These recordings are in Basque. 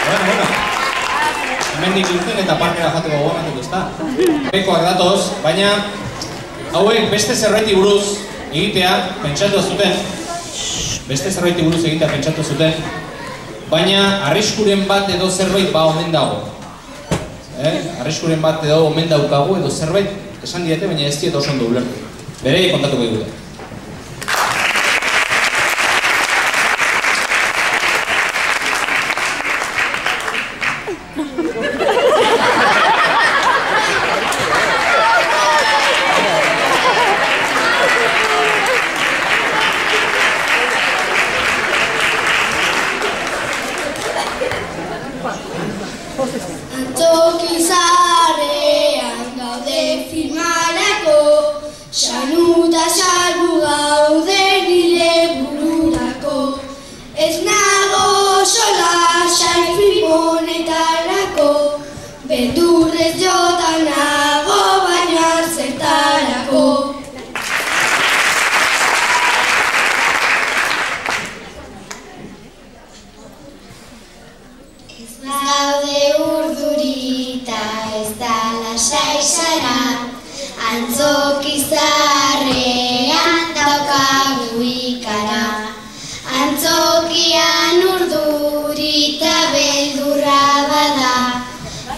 Bueno. Hemendik irten eta parkera joateko gogoratuko, ezta? Bekoak datoz, baina hauek beste zerbaiti buruz egitea pentsatu zuten. Baina arriskuren bat edo zerbait omen dago. Arriskuren bat edo omen daukagu edo zerbait esan diete, baina ez diet oso ondo ulertu. Berei kontatuko digute. Antoki zaharrean gaude filmarako, sanuta salbu gaude nire bururako. Ez nago sola sai filmonetarako, beldurrez jotan nago baina zertarako. Gaude urdurita ez da lasai zara, antzoki zaharrean daukagu ikara. Antzokian urdurita beldurra bada,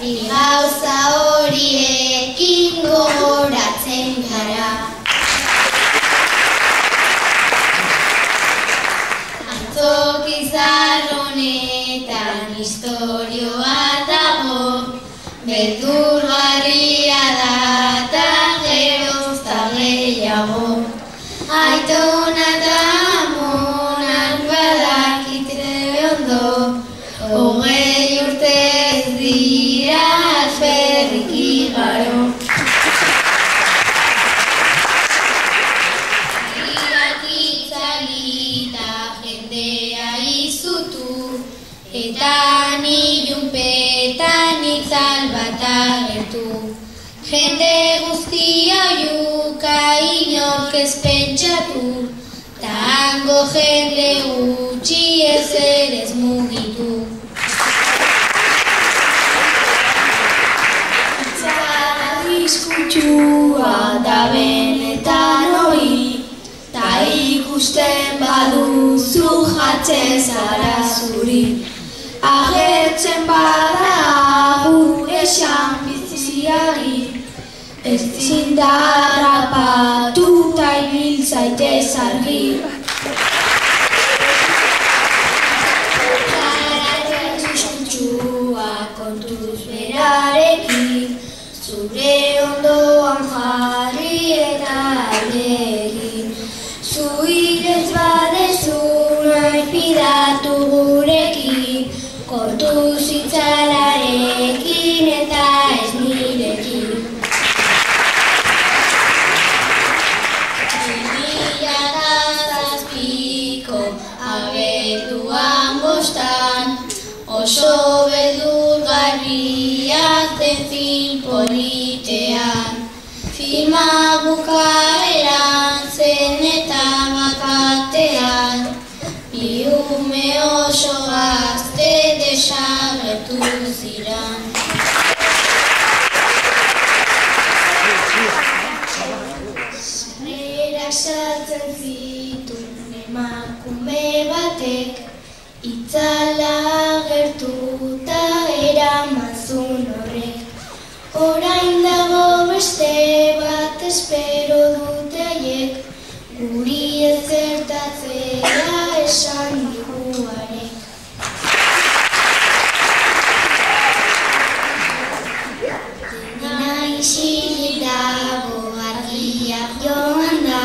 bi gauza horiekin gogoratzen gara. Antzoki honetan historioa dago, beldurgarria da eta gerozta gehiago. Aitona eta amonak badakite ondo, 20 urte ez dira alferrik igaro. Eta nilunpetan itzal bat agertu, jende guztia oiuka inork ez pentsatu, ta hango jende gutxi ezer ez mugitu. Itzala diskutsua da benetan hori, ta ikusten baduzu jatzen zara zuri. Agertzen bada agur esan biziari, ezin da harrapatu ta ibil zaitez argi. Zaratzen diskutsua kontuz berarekin, zure ondoan jarri eta aldegin. Zuirez badezu nahi pidatu gurekin, kontuz itzalarekin eta ez nirekin. 2007ko abenduan 5, oso beldurgarriak den film politean. Filma bukaeran zen eta bakatean, bi ume oso gazte desagertu ziran. Zerrera sartzen zituen emakume batek, itzala agertuta eraman zuen horrek. Orain dago beste bat espero dute haiek, guri ezertatzea esan diguarek. Dena isilik dago, argiak joan da,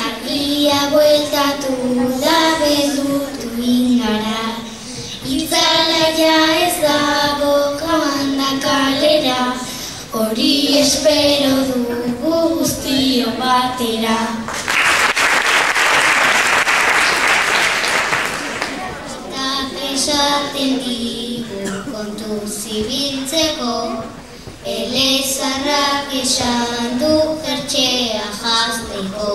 argia bueltatu da beldurtu ingara. Itzala ja ez dago kabanda kalera, hori espero dugu guztio batera. Esaten digu kontuz ibiltzeko, elezarrak esan du jertxea jazteko.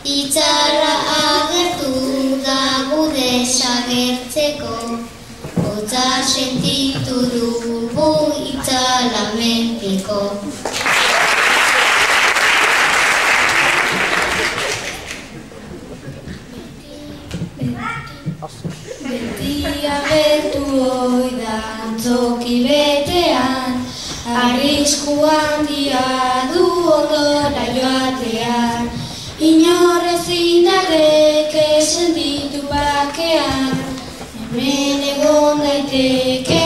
Itzarra agertu da gu desagertzeko, Hotza sentitu dugu itzalamenteko. Beti agertu hoi da antzoki betean, arrisku handia du ondora joatean. Inor ezin daiteke sentitu bakean, hemen egon daiteke